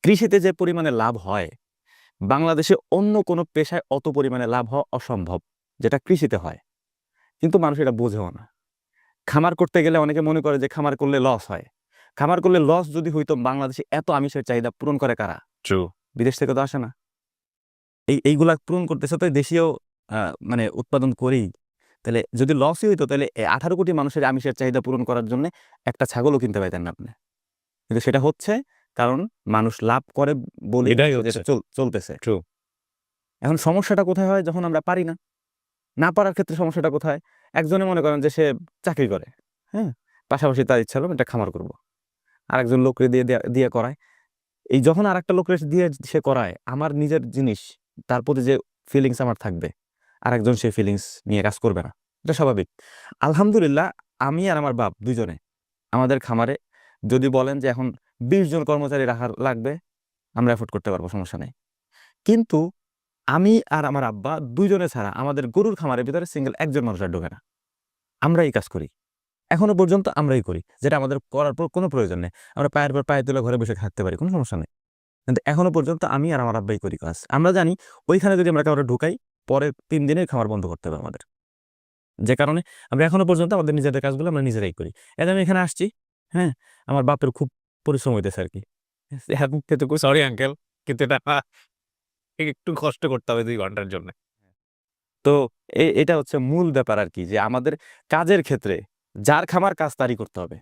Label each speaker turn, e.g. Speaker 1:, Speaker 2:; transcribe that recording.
Speaker 1: কৃষিতে যে পরিমাণে লাভ হয়, বাংলাদেশে অন্য কোনো পেশায় অত পরিমাণে লাভ হওয়া অসম্ভব, যেটা কৃষিতে হয়। কিন্তু মানুষ এটা বোঝেও না। খামার করতে গেলে অনেকে মনে করে যে খামার করলে লস হয়। খামার করলে লস যদি হইতো, বাংলাদেশে এত আমিষের চাহিদা পূরণ করে কারা?
Speaker 2: ট্রু।
Speaker 1: বিদেশ থেকে তো আসে না। এইগুলা পূরণ করতেছে তো দেশীয় মানে উৎপাদন করেই। তাহলে যদি লসই হইতো, তাহলে 18 কোটি মানুষের আমিষের চাহিদা পূরণ করার জন্য একটা ছাগলও কিনতে পাইতেন না আপনি। কিন্তু সেটা হচ্ছে কারণ মানুষ লাভ করে বলে
Speaker 2: এটাই
Speaker 1: যেটা
Speaker 2: হচ্ছে
Speaker 1: চলতেছে।
Speaker 2: ট্রু।
Speaker 1: এখন সমস্যাটা কোথায় হয়? যখন আমরা পারি না। না পারার ক্ষেত্রে সমস্যাটা কোথায়? একজনে মনে করেন যে সে চাকরি করে, হ্যাঁ? পাশাপাশি তার ইচ্ছা হলো একটা খামার করব। আরেকজন লোকরে দিয়ে করায়। এই যখন আরেকটা লোকরে দিয়ে সে করায়, আমার নিজের জিনিস, তার প্রতি যে ফিলিংস আমার থাকবে, আরেকজন সেই ফিলিংস নিয়ে কাজ করবে না। এটা স্বাভাবিক। আলহামদুলিল্লাহ, আমি আর আমার বাপ ২ জনে আমাদের খামারে যদি বলেন যে এখন ২০ জন কর্মচারী রাখা লাগবে, আমরা এফোর্ড করতে পারবো, সমস্যা নাই। কিন্তু আমি আর আমার আব্বা ২ জনে ছাড়া আমাদের গরুর খামারের ভিতরে সিঙ্গেল একজন মানুষ আর ঢোকে না। আমরা এই কাজ করি। এখনো পর্যন্ত আমরাই করি। যেটা আমাদের করার কোনো প্রয়োজন নেই। আমরা পায়ের পর পায়ে তুলে ঘরে বসে থাকতে পারি। কোনো সমস্যা নেই। কিন্তু এখনো পর্যন্ত আমি আর আমার আব্বাই করি কাজ। আমরা জানি ওইখানে যদি আমরা কাউরে ঢুকাই, পরের ৩ দিনেই খামার বন্ধ করতে হবে আমাদের। যে কারণে আমরা এখনো পর্যন্ত আমাদের নিজেদের কাজগুলো আমরা নিজেরাই করি। এই যে আমি এখানে আসছি, হ্যাঁ? আমার বাপের খুব পরিশ্রম হইতেছে আরকি। এখন যেটুকু
Speaker 2: সরি আঙ্কেল, কিন্তু এটা একটু কষ্ট করতে হবে ২ ঘন্টার জন্য।
Speaker 1: তো এটা হচ্ছে মূল ব্যাপার আরকি, যে আমাদের কাজের ক্ষেত্রে যার খামার কাজ তারই করতে হবে।